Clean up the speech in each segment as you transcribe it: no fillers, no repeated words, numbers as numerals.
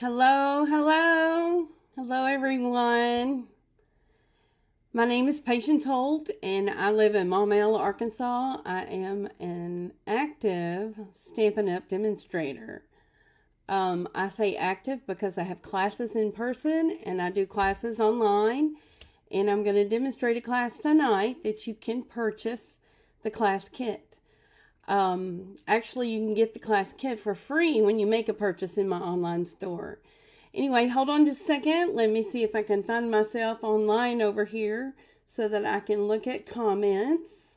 Hello, hello, hello, everyone. My name is Patience Holt, and I live in Maumelle, Arkansas. I am an active Stampin' Up! Demonstrator. I say active because I have classes in person and I do classes online. And I'm going to demonstrate a class tonight that you can purchase the class kit. Actually, you can get the class kit for free when you make a purchase in my online store. Anyway, hold on just a second. Let me see if I can find myself online over here so that I can look at comments.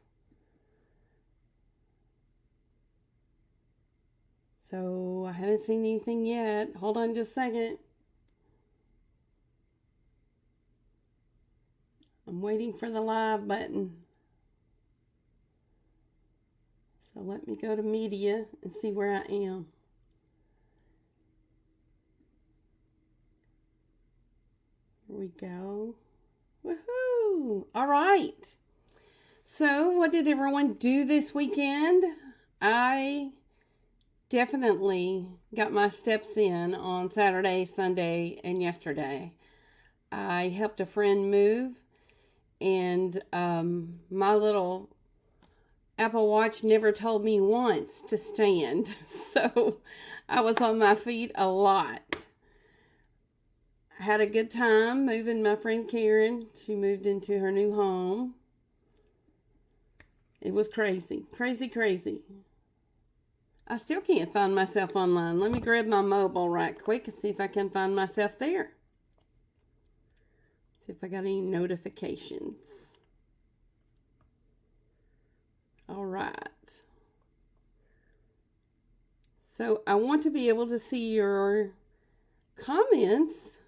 So I haven't seen anything yet. Hold on just a second. I'm waiting for the live button. So let me go to media and see where I am. Here we go. Woohoo! All right. So what did everyone do this weekend? I definitely got my steps in on Saturday, Sunday, and yesterday. I helped a friend move, and my little Apple Watch never told me once to stand, so I was on my feet a lot. I had a good time moving my friend Karen. She moved into her new home. It was crazy, crazy, crazy. I still can't find myself online. Let me grab my mobile right quick and see if I can find myself there. See if I got any notifications. All right. So I want to be able to see your comments.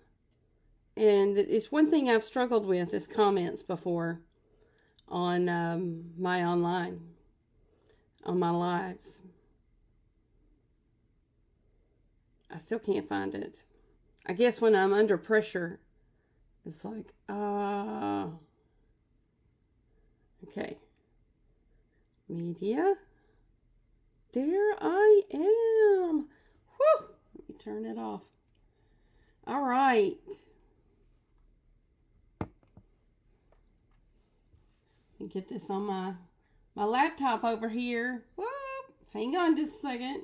And it's one thing I've struggled with is comments before on my online, on my lives. I still can't find it. I guess when I'm under pressure, it's like, okay. Media. There I am. Whew. Let me turn it off. All right. Let me get this on my laptop over here. Whoop. Hang on just a second.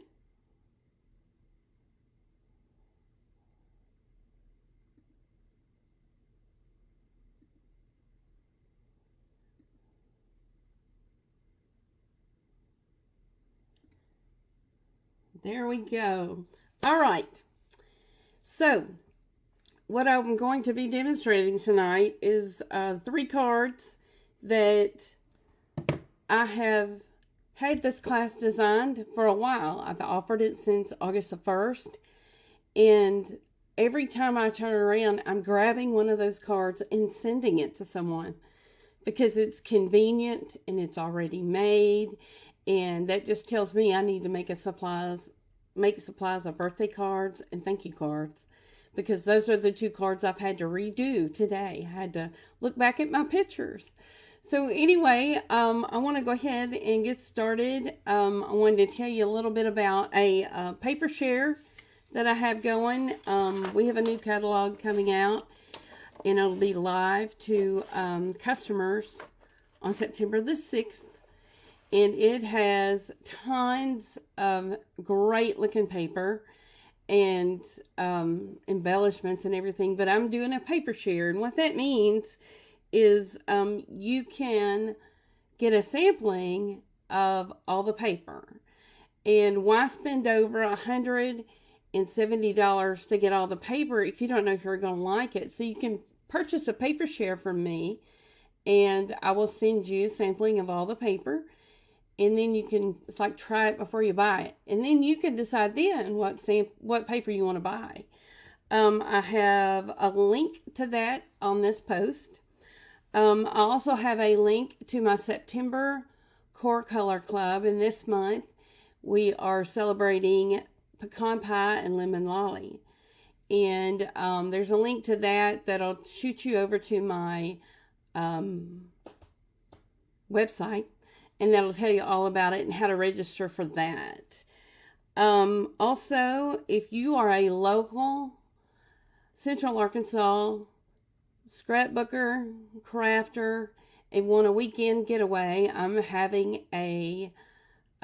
There we go. All right. So, what I'm going to be demonstrating tonight is 3 cards that I have had this class designed for a while. I've offered it since August the 1st. And every time I turn around, I'm grabbing one of those cards and sending it to someone because it's convenient and it's already made. And that just tells me I need to make supplies of birthday cards and thank you cards, because those are the 2 cards I've had to redo today. I had to look back at my pictures. So anyway, I want to go ahead and get started. I wanted to tell you a little bit about a paper share that I have going. We have a new catalog coming out, and it'll be live to customers on September the 6th. And it has tons of great looking paper and embellishments and everything. But I'm doing a paper share. And what that means is you can get a sampling of all the paper. And why spend over $170 to get all the paper if you don't know if you're going to like it? So you can purchase a paper share from me, and I will send you a sampling of all the paper. And then you can, it's like try it before you buy it. And then you can decide then what paper you want to buy. I have a link to that on this post. I also have a link to my September Core Color Club. And this month we are celebrating pecan pie and lemon lolly. And there's a link to that that'll shoot you over to my website. And that'll tell you all about it and how to register for that. Also, if you are a local Central Arkansas, scrapbooker, crafter, and want a weekend getaway, I'm having a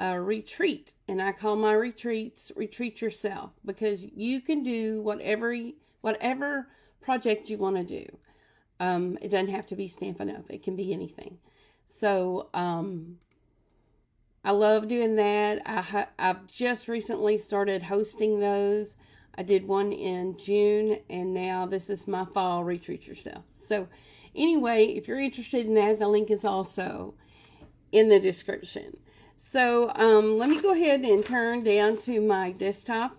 retreat, and I call my retreats Retreat Yourself, because you can do whatever project you want to do. It doesn't have to be Stampin' Up. It can be anything. So I love doing that. I've just recently started hosting those. I did one in June, and now this is my fall Retreat Yourself. So anyway, if you're interested in that, the link is also in the description. So let me go ahead and turn down to my desktop,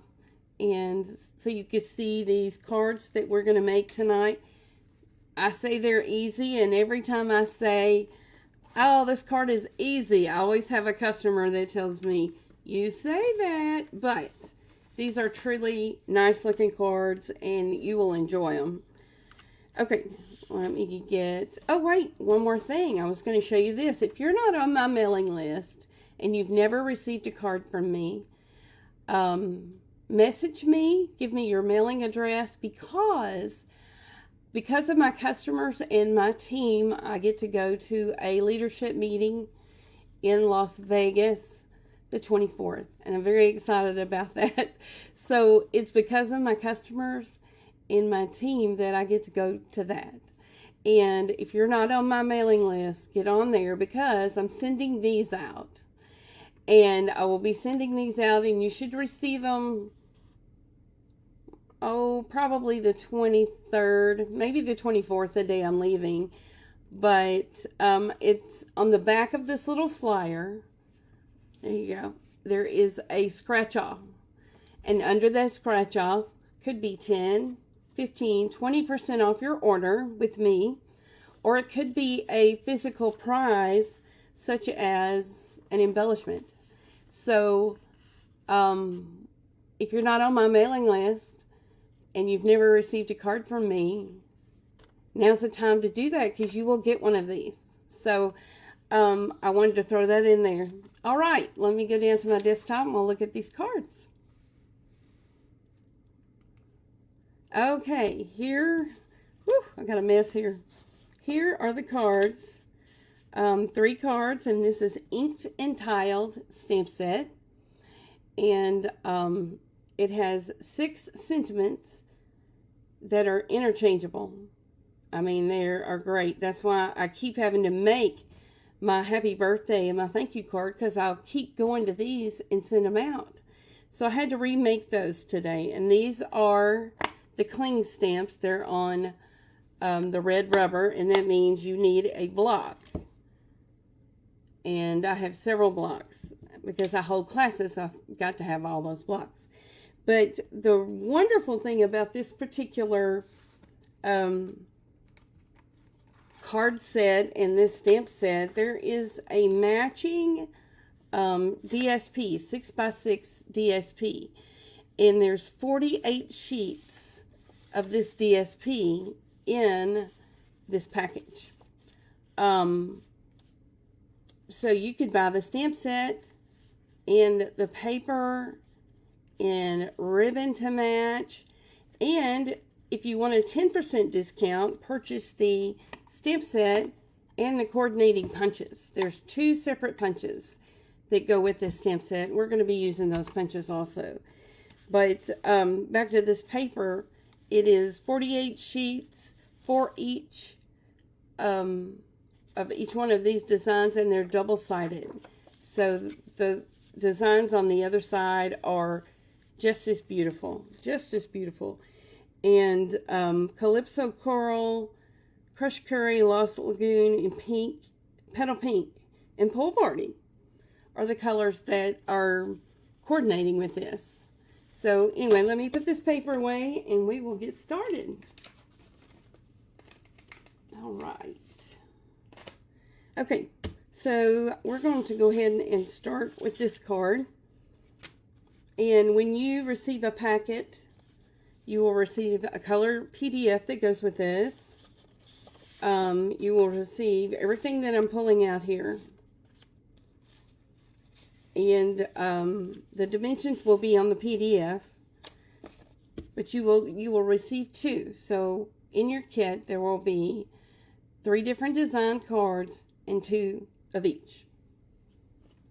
and so you can see these cards that we're going to make tonight. I say they're easy, and every time I say, oh, this card is easy, I always have a customer that tells me, you say that, but these are truly nice looking cards, and you will enjoy them. Okay, let me get, oh wait, one more thing. I was going to show you this. If you're not on my mailing list and you've never received a card from me, message me, give me your mailing address, because of my customers and my team, I get to go to a leadership meeting in Las Vegas the 24th, and I'm very excited about that. So it's because of my customers and my team that I get to go to that. And if you're not on my mailing list, get on there, because I'm sending these out. And I will be sending these out, and you should receive them, probably the 23rd, maybe the 24th, the day I'm leaving. But it's on the back of this little flyer. There you go. There is a scratch off. And under that scratch off could be 10, 15, 20% off your order with me. Or it could be a physical prize, such as an embellishment. So, if you're not on my mailing list and you've never received a card from me, now's the time to do that, because you will get one of these. So, I wanted to throw that in there. All right, let me go down to my desktop and we'll look at these cards. Okay, here, I got a mess here. Here are the cards. 3 cards, and this is inked and tiled stamp set, and it has 6 sentiments that are interchangeable. I mean, they are great. That's why I keep having to make my happy birthday and my thank you card, because I'll keep going to these and send them out. So I had to remake those today, and these are the cling stamps. They're on the red rubber, and that means you need a block. And I have several blocks because I hold classes, so I've got to have all those blocks. But the wonderful thing about this particular card set and this stamp set, there is a matching DSP, 6x6 DSP. And there's 48 sheets of this DSP in this package. So you could buy the stamp set and the paper and ribbon to match. And if you want a 10% discount, purchase the stamp set and the coordinating punches. There's 2 separate punches that go with this stamp set. We're going to be using those punches also. But back to this paper, it is 48 sheets for each of each one of these designs, and they're double-sided. So the designs on the other side are just as beautiful. Just as beautiful. And Calypso Coral, Crushed Curry, Lost Lagoon, and Pink, Petal Pink, and Pool Party are the colors that are coordinating with this. So anyway, let me put this paper away and we will get started. All right. Okay, so we're going to go ahead and start with this card. And when you receive a packet, you will receive a color PDF that goes with this. You will receive everything that I'm pulling out here. And the dimensions will be on the PDF. but you will receive 2. So in your kit there will be 3 different design cards and 2 of each.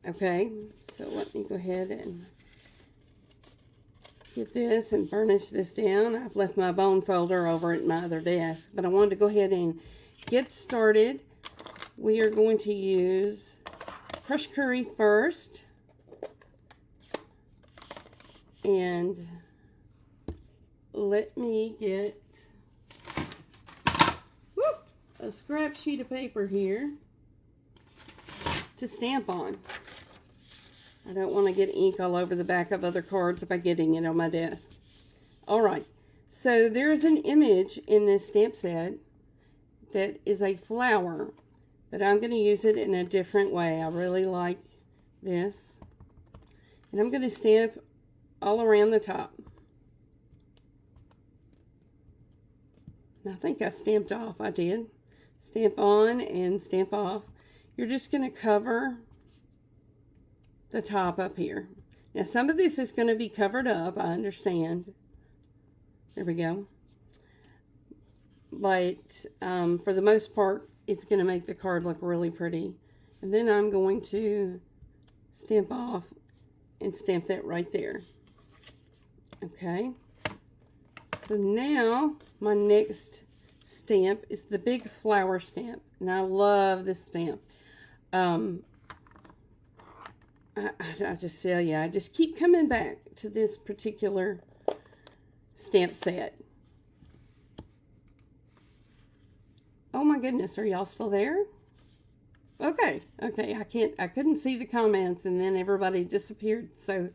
Okay, so let me go ahead and get this and burnish this down. I've left my bone folder over at my other desk, but I wanted to go ahead and get started. We are going to use crushed curry first, and let me get a scrap sheet of paper here to stamp on. I don't want to get ink all over the back of other cards by getting it on my desk. Alright, so there's an image in this stamp set that is a flower, but I'm going to use it in a different way. I really like this. And I'm going to stamp all around the top. And I think I stamped off. I did. Stamp on and stamp off. You're just going to cover the top up here. Now some of this is going to be covered up, I understand. There we go. But for the most part, it's going to make the card look really pretty. And then I'm going to stamp off and stamp that right there. Okay. So now my next stamp is the big flower stamp. And I love this stamp. I just tell you, I just keep coming back to this particular stamp set. Oh my goodness, are y'all still there? Okay, I couldn't see the comments and then everybody disappeared. So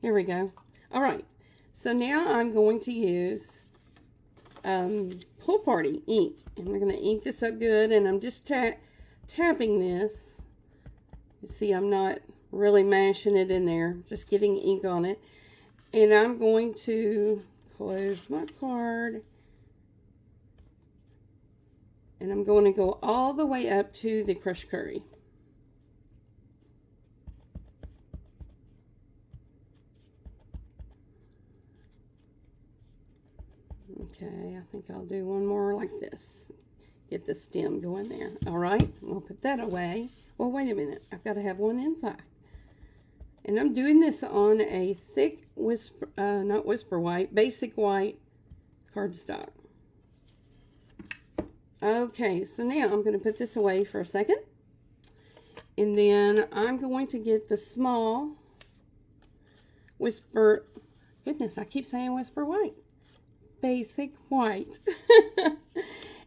here we go. All right, so now I'm going to use Pool Party ink, and we're going to ink this up good, and I'm just tapping this. You see, I'm not really mashing it in there, just getting ink on it. And I'm going to close my card, and I'm going to go all the way up to the crushed curry. Okay, I think I'll do one more like this. Get the stem going there. All right, we'll put that away. Well, wait a minute. I've got to have one inside. And I'm doing this on a thick not whisper white, basic white cardstock. Okay, so now I'm going to put this away for a second. And then I'm going to get the small whisper, goodness, I keep saying whisper white. Basic white.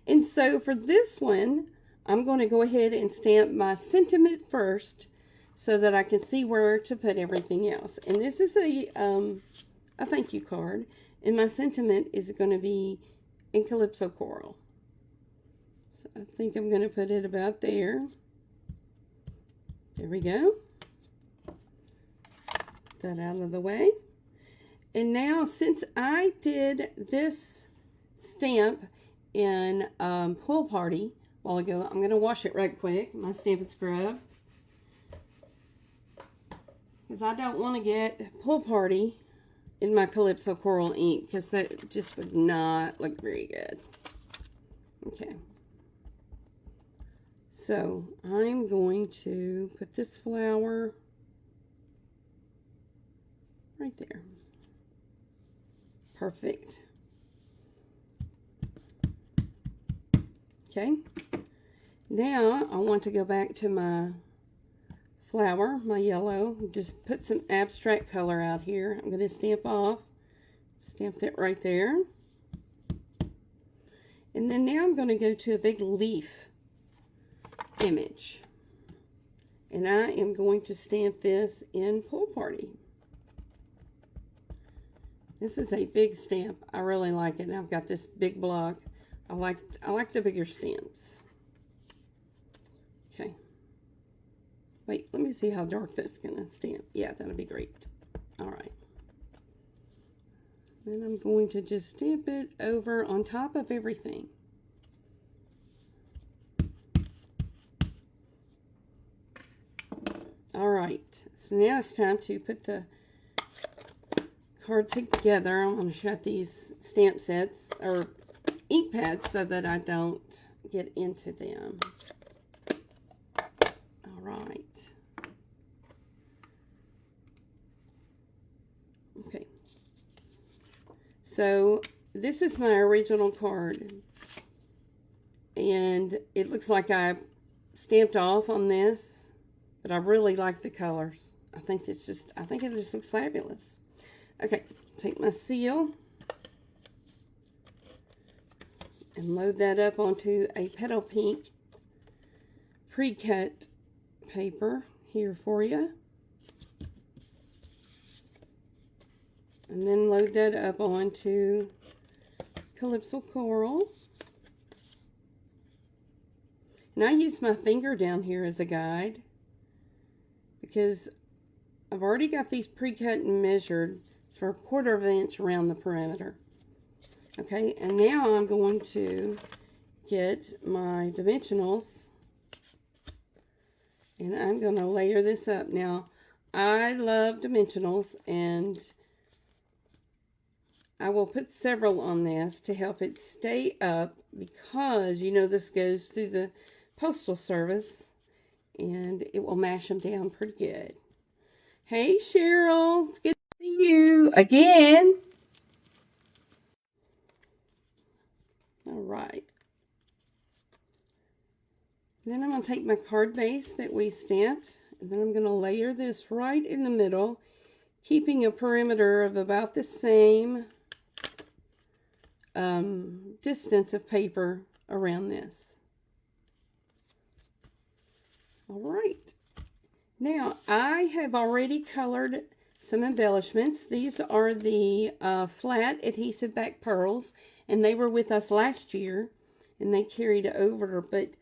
And so for this one, I'm going to go ahead and stamp my sentiment first so that I can see where to put everything else. And this is a thank you card. And my sentiment is going to be in Calypso Coral. So I think I'm going to put it about there. There we go. Put that out of the way. And now, since I did this stamp in Pool Party a while ago, I'm going to wash it right quick. My Stampin' Scrub. Because I don't want to get Pool Party in my Calypso Coral ink, because that just would not look very good. Okay. So, I'm going to put this flower right there. Perfect. Okay. Now, I want to go back to my flower, my yellow. Just put some abstract color out here. I'm going to stamp off. Stamp that right there. And then now I'm going to go to a big leaf image. And I am going to stamp this in Pool Party. This is a big stamp. I really like it. And I've got this big block. I like the bigger stamps. Okay. Wait, let me see how dark that's going to stamp. Yeah, that'll be great. All right. Then I'm going to just stamp it over on top of everything. All right. So now it's time to put the card together, I'm going to shut these stamp sets or ink pads so that I don't get into them. All right. Okay. So this is my original card, and it looks like I stamped off on this, but I really like the colors. I think it just looks fabulous. Okay, take my seal and load that up onto a petal pink pre-cut paper here for you. And then load that up onto Calypso Coral. And I use my finger down here as a guide because I've already got these pre-cut and measured for 1/4 of an inch around the perimeter. Okay, and now I'm going to get my dimensionals and I'm going to layer this up. Now, I love dimensionals, and I will put several on this to help it stay up because, you know, this goes through the postal service and it will mash them down pretty good. Hey, Cheryl, it's good to see you again. All right. Then I'm going to take my card base that we stamped, and then I'm going to layer this right in the middle, keeping a perimeter of about the same distance of paper around this. All right. Now, I have already colored some embellishments. These are the Flat Adhesive-Backed Pearls, and they were with us last year, and they carried over, but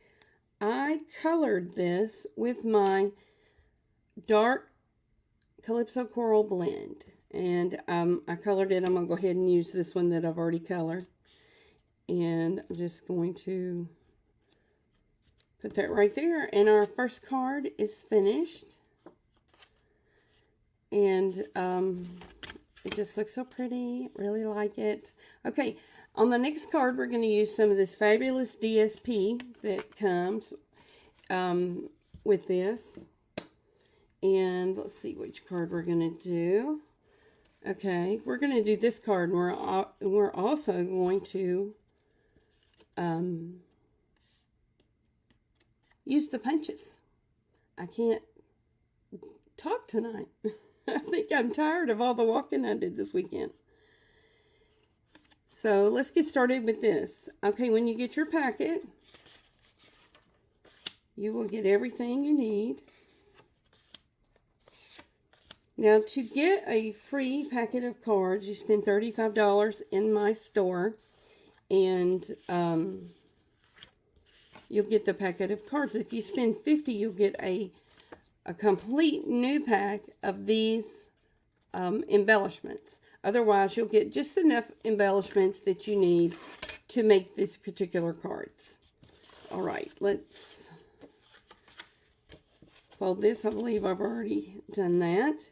I colored this with my dark Calypso Coral blend, and I colored it. I'm going to go ahead and use this one that I've already colored, and I'm just going to put that right there, and our first card is finished, and it just looks so pretty. Really like it. Okay, on the next card, we're going to use some of this fabulous DSP that comes with this, and let's see which card we're going to do. Okay, we're going to do this card, and we're also going to use the punches. I can't talk tonight. I think I'm tired of all the walking I did this weekend. So let's get started with this. Okay, when you get your packet, you will get everything you need. Now, to get a free packet of cards, you spend $35 in my store, and you'll get the packet of cards. If you spend $50, you'll get a complete new pack of these embellishments. Otherwise, you'll get just enough embellishments that you need to make these particular cards. All right, let's fold this. I believe I've already done that.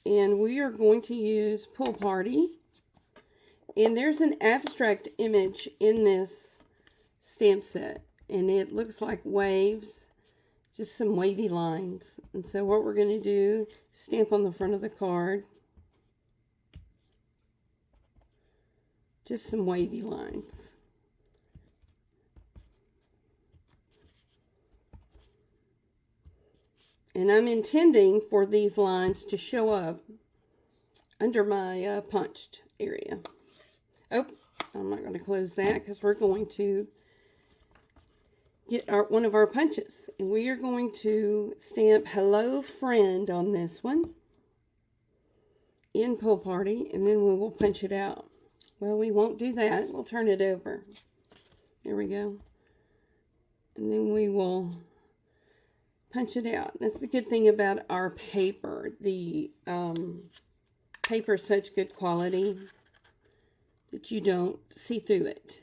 And we are going to use Pool Party. And there's an abstract image in this stamp set, and it looks like waves, just some wavy lines. And so what we're going to do, stamp on the front of the card, just some wavy lines. And I'm intending for these lines to show up under my punched area. Oh, I'm not going to close that because we're going to get one of our punches. And we are going to stamp Hello Friend on this one in Pool Party, and then we will punch it out. Well, we won't do that. We'll turn it over. There we go. And then we will punch it out. That's the good thing about our paper. The paper is such good quality that you don't see through it.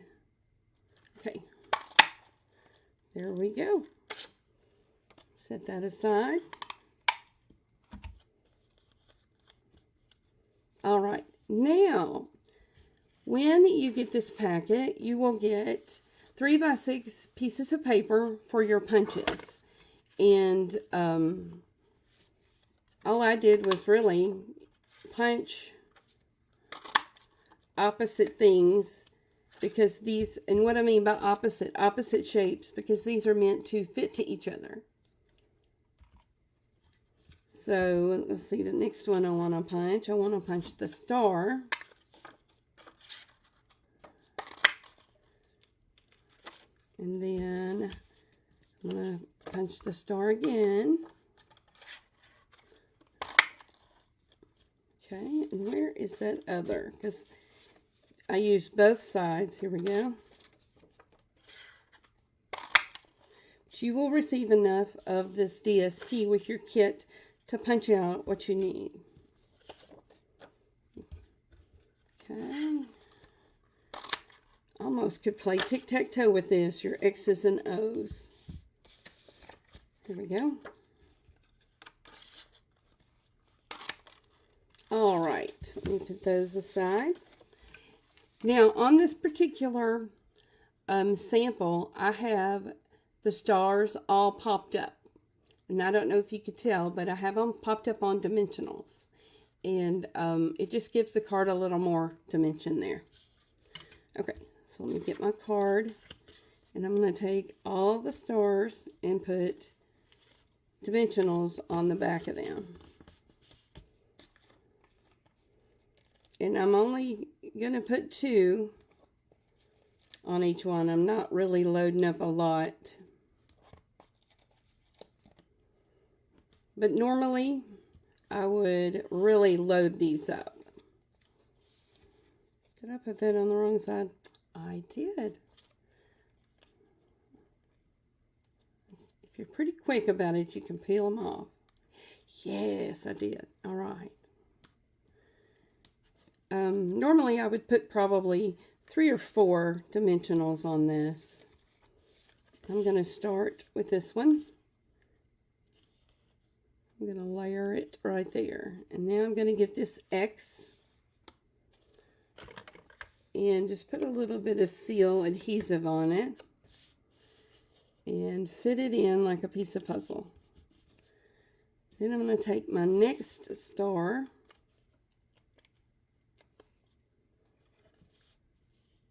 Okay. There we go. Set that aside. All right. Now, when you get this packet, you will get 3 by 6 pieces of paper for your punches. And all I did was really punch opposite things, because these, and what I mean by opposite shapes, because these are meant to fit to each other. So let's see, the next one I want to punch the star. And then I'm going to punch the star again. Okay, and where is that other? Because I used both sides. Here we go. But you will receive enough of this DSP with your kit to punch out what you need. Okay. Almost could play tic-tac-toe with this, your X's and O's. Here we go. All right, let me put those aside. Now, on this particular sample, I have the stars all popped up. And I don't know if you could tell, but I have them popped up on dimensionals. And it just gives the card a little more dimension there. Okay, so let me get my card. And I'm going to take all the stars and put dimensionals on the back of them. And I'm only going to put 2 on each one. I'm not really loading up a lot. But normally, I would really load these up. Did I put that on the wrong side? I did. If you're pretty quick about it, you can peel them off. Yes, I did. All right. Normally, I would put probably 3 or 4 dimensionals on this. I'm going to start with this one. I'm going to layer it right there. And now I'm going to get this X and just put a little bit of seal adhesive on it and fit it in like a piece of puzzle. Then I'm going to take my next star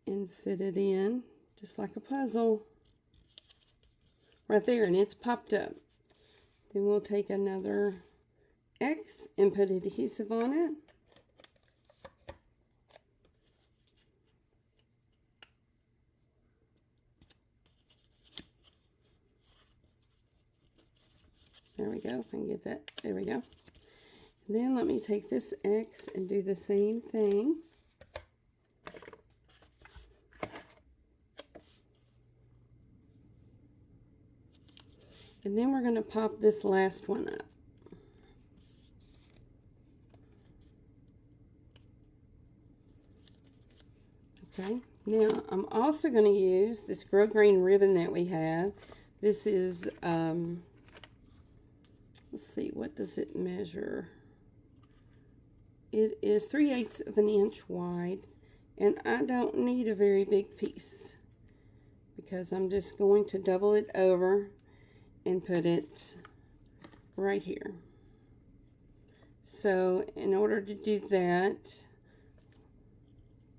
and fit it in just like a puzzle right there, and it's popped up. Then we'll take another X and put adhesive on it. There we go, if I can get that, there we go. And then let me take this X and do the same thing. And then we're going to pop this last one up. Okay, now I'm also going to use this Grow Green ribbon that we have. This is, let's see, what does it measure? It is 3/8 of an inch wide, and I don't need a very big piece because I'm just going to double it over and put it right here. So in order to do that,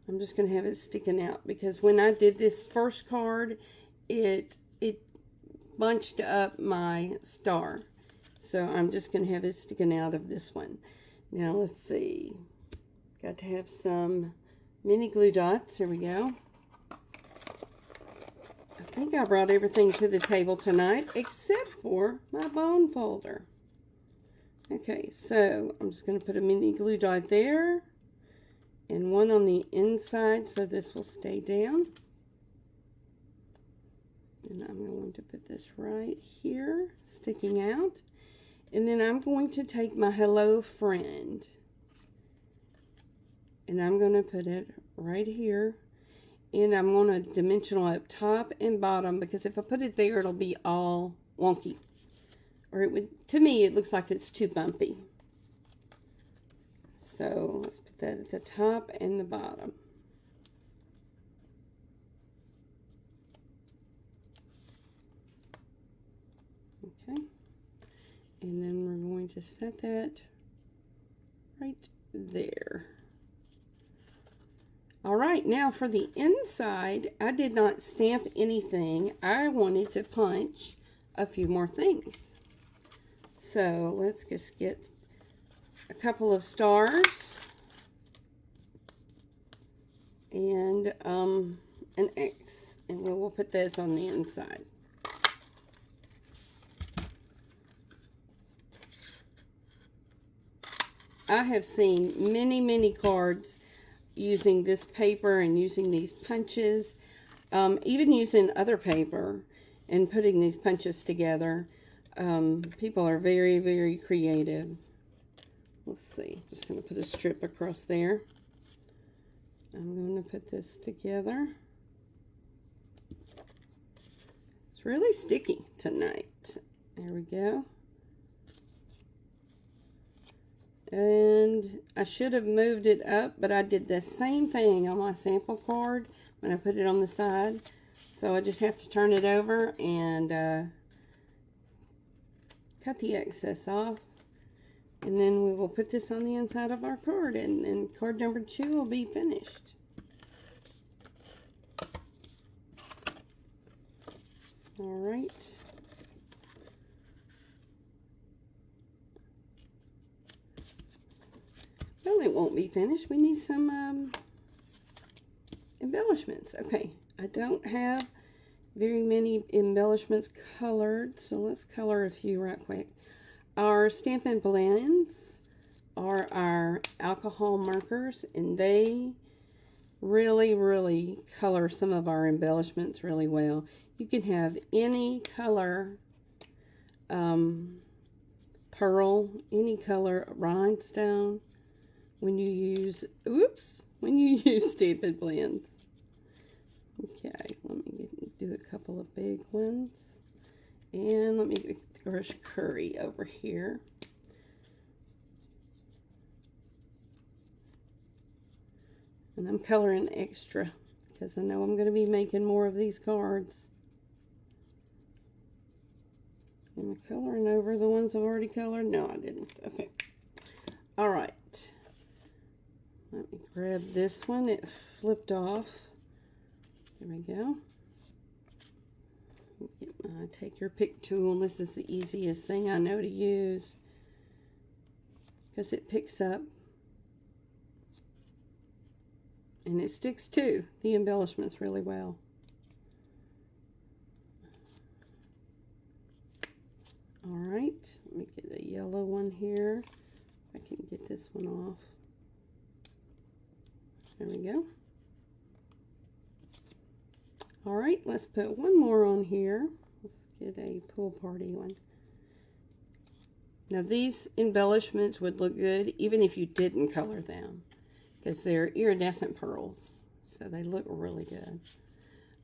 I'm just going to have it sticking out, because when I did this first card, it bunched up my star. So I'm just going to have it sticking out of this one. Now let's see. Got to have some mini glue dots. Here we go. I think I brought everything to the table tonight except for my bone folder. Okay, so I'm just going to put a mini glue dot there and one on the inside so this will stay down. And I'm going to put this right here, sticking out. And then I'm going to take my Hello Friend and I'm going to put it right here. And I'm going to dimensional up top and bottom, because if I put it there, it'll be all wonky. Or it would, to me, it looks like it's too bumpy. So let's put that at the top and the bottom. Okay. And then we're going to set that right there. All right, now for the inside, I did not stamp anything. I wanted to punch a few more things. So let's just get a couple of stars and an X, and we'll put this on the inside. I have seen many cards using this paper and using these punches, even using other paper and putting these punches together. People are very creative. Let's see, just going to put a strip across there. I'm going to put this together. It's really sticky tonight. There we go. And I should have moved it up, but I did the same thing on my sample card when I put it on the side. So I just have to turn it over and cut the excess off. And then we will put this on the inside of our card, and card number 2 will be finished. All right. Well, it won't be finished. We need some embellishments. Okay, I don't have very many embellishments colored, so let's color a few right quick. Our Stampin' Blends are our alcohol markers, and they really color some of our embellishments really well. You can have any color pearl, any color rhinestone when you use, when you use Stampin' Blends. Okay, let me do a couple of big ones. And let me get Crush Curry over here. And I'm coloring extra because I know I'm going to be making more of these cards. Am I coloring over the ones I've already colored? No, I didn't. Okay. All right. Let me grab this one. It flipped off. There we go. Take your pick tool. This is the easiest thing I know to use because it picks up and it sticks to the embellishments really well. All right, let me get a yellow one here. I can get this one off. There we go. All right, let's put one more on here. Let's get a pool party one. Now these embellishments would look good even if you didn't color them because they're iridescent pearls, so they look really good.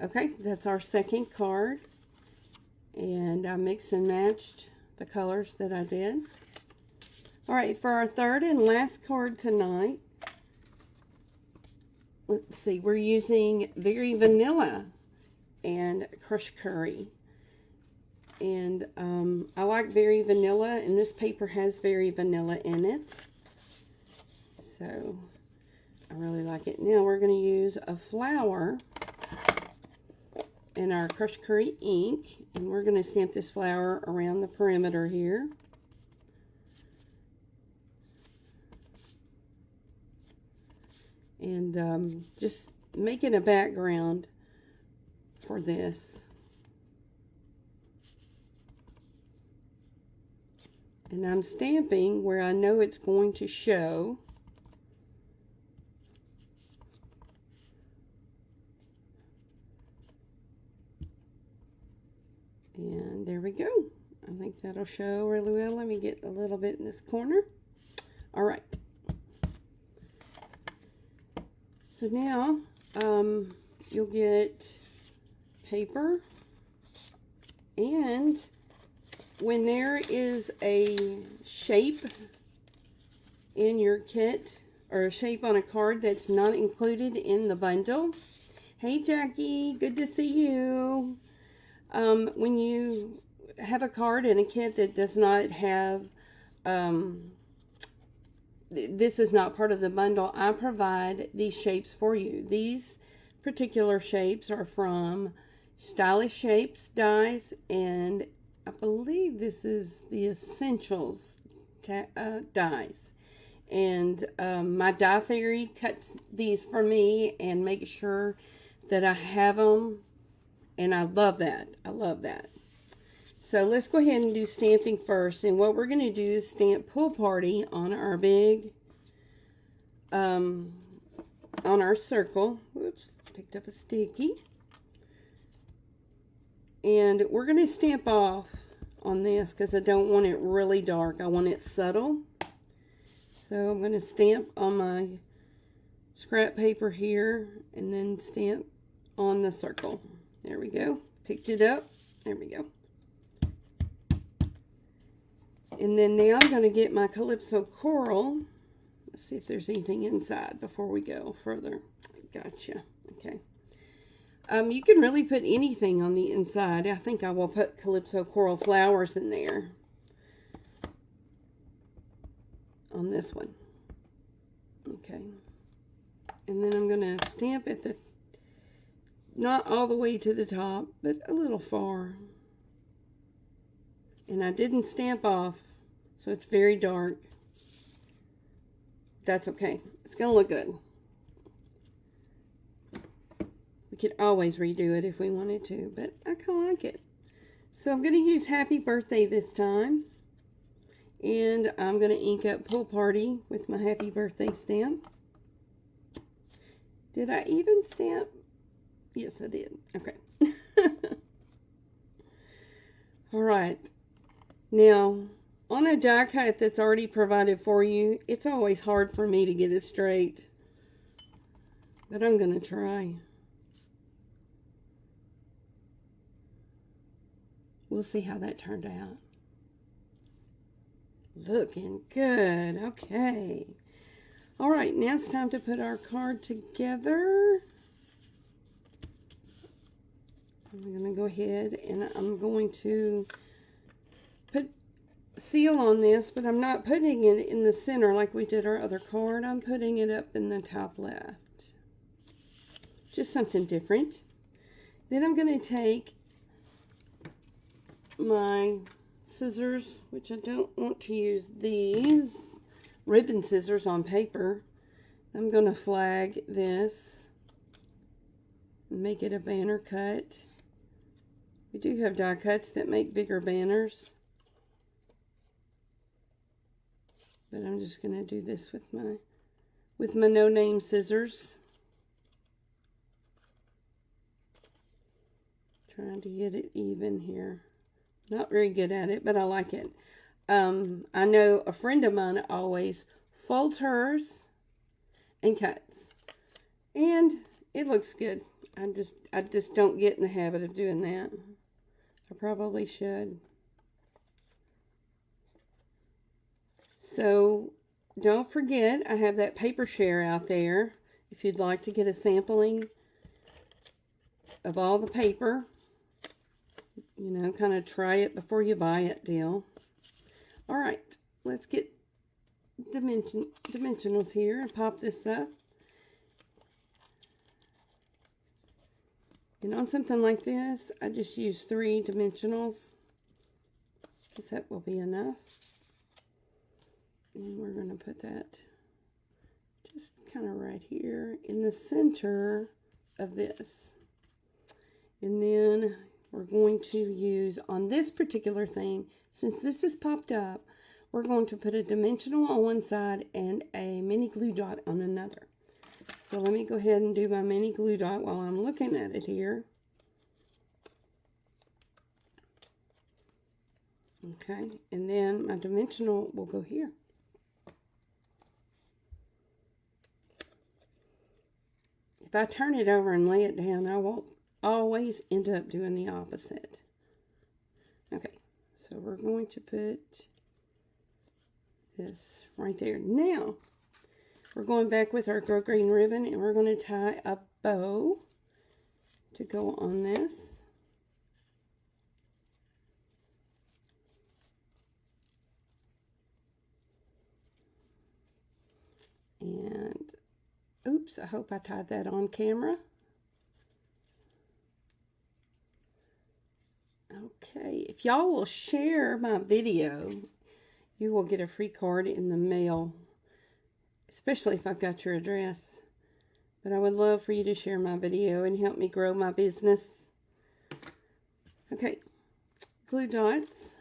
Okay, that's our second card, and I mixed and matched the colors that I did. All right, for our third and last card tonight, let's see, we're using Very Vanilla and Crush Curry. And I like Very Vanilla, and this paper has Very Vanilla in it. So I really like it. Now we're going to use a flower and our Crush Curry ink, and we're going to stamp this flower around the perimeter here. And just making a background for this. And I'm stamping where I know it's going to show. And there we go. I think that'll show really well. Let me get a little bit in this corner. All right. So now you'll get paper, and when there is a shape in your kit or a shape on a card that's not included in the bundle. Hey Jackie, good to see you. When you have a card in a kit that does not have, this is not part of the bundle, I provide these shapes for you. These particular shapes are from Stylish Shapes dies, and I believe this is the Essentials dies. And my die fairy cuts these for me and makes sure that I have them, and I love that. I love that. So let's go ahead and do stamping first. And what we're going to do is stamp Pool Party on our big, on our circle. Whoops, picked up a sticky. And we're going to stamp off on this because I don't want it really dark. I want it subtle. So I'm going to stamp on my scrap paper here and then stamp on the circle. There we go. Picked it up. There we go. And then now I'm going to get my Calypso Coral. Let's see if there's anything inside before we go further. Gotcha. Okay. You can really put anything on the inside. I think I will put Calypso Coral flowers in there. On this one. Okay. And then I'm going to stamp at the, not all the way to the top, but a little far. And I didn't stamp off, so it's very dark. That's okay. It's going to look good. We could always redo it if we wanted to, but I kind of like it. So I'm going to use Happy Birthday this time. And I'm going to ink up Pool Party with my Happy Birthday stamp. Did I even stamp? Yes, I did. Okay. All right. Now, on a die cut that's already provided for you, it's always hard for me to get it straight. But I'm going to try. We'll see how that turned out. Looking good. Okay. All right, now it's time to put our card together. I'm going to go ahead and I'm going to put seal on this, but I'm not putting it in the center like we did our other card. I'm putting it up in the top left. Just something different. Then I'm going to take my scissors, which I don't want to use these ribbon scissors on paper. I'm going to flag this and make it a banner cut. We do have die cuts that make bigger banners, but I'm just going to do this with my no-name scissors. Trying to get it even here. Not very good at it, but I like it. I know a friend of mine always folds hers and cuts, and it looks good. I just don't get in the habit of doing that. I probably should. So don't forget, I have that paper share out there if you'd like to get a sampling of all the paper. You know, kind of try it before you buy it deal. All right, let's get dimensionals here and pop this up. And on something like this, I just use 3 dimensionals, because that will be enough. And we're going to put that just kind of right here in the center of this. And then we're going to use, on this particular thing, since this is popped up, we're going to put a dimensional on one side and a mini glue dot on another. So let me go ahead and do my mini glue dot while I'm looking at it here. Okay, and then my dimensional will go here. If I turn it over and lay it down, I won't always end up doing the opposite. Okay, so we're going to put this right there. Now, we're going back with our Grow Green ribbon, and we're going to tie a bow to go on this. And, oops, I hope I tied that on camera. Okay, if y'all will share my video, you will get a free card in the mail, especially if I've got your address. But I would love for you to share my video and help me grow my business. Okay, glue dots.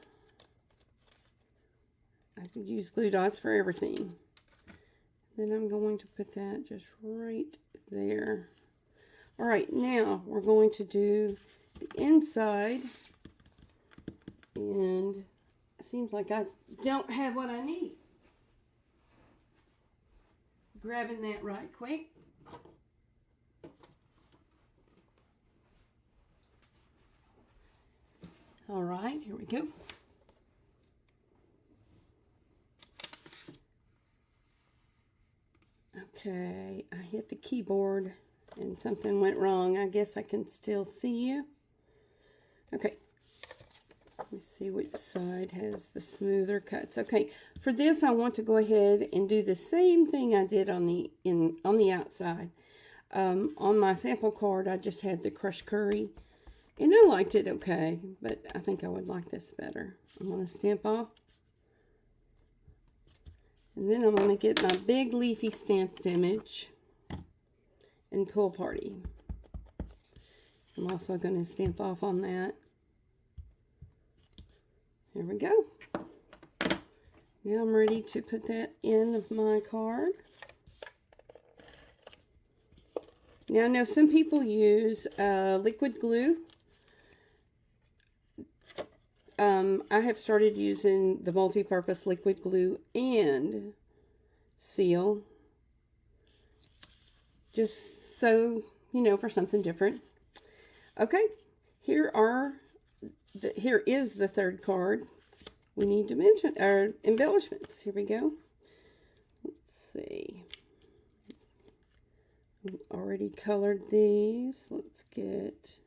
I could use glue dots for everything. Then I'm going to put that just right there. All right, now we're going to do the inside. And it seems like I don't have what I need. Grabbing that right quick. All right, here we go. Okay, I hit the keyboard and something went wrong. I guess I can still see you. Okay. Let me see which side has the smoother cuts. Okay, for this I want to go ahead and do the same thing I did on the outside. On my sample card, I just had the crushed curry, and I liked it okay, but I think I would like this better. I'm going to stamp off, and then I'm going to get my big leafy stamped image and Pool Party. I'm also going to stamp off on that. There we go. Now I'm ready to put that in my card. Now I know some people use liquid glue. I have started using the multi-purpose liquid glue and seal. Just so, you know, for something different. Okay, here is the third card. We need to mention our embellishments. Here we go. Let's see. We've already colored these. Let's get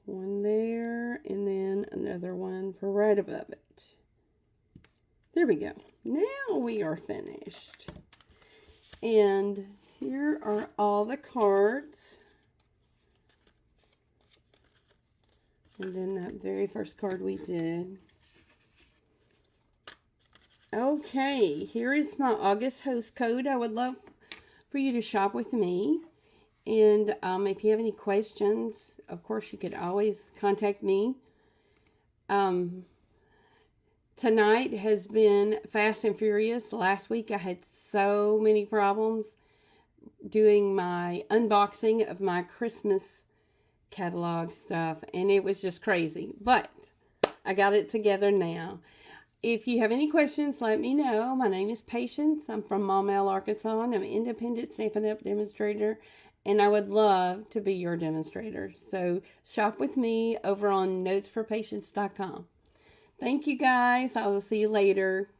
one there and then another one for right above it. There we go. Now we are finished. And here are all the cards. And then that very first card we did. Okay, here is my August host code. I would love for you to shop with me. And if you have any questions, of course, you could always contact me. Tonight has been fast and furious. Last week I had so many problems doing my unboxing of my Christmas catalog stuff, and it was just crazy, but I got it together now. If you have any questions, let me know. My name is Patience. I'm from Maumelle, Arkansas, and I'm an independent Stampin' Up! Demonstrator, and I would love to be your demonstrator. So shop with me over on notesforpatience.com. Thank you guys. I will see you later.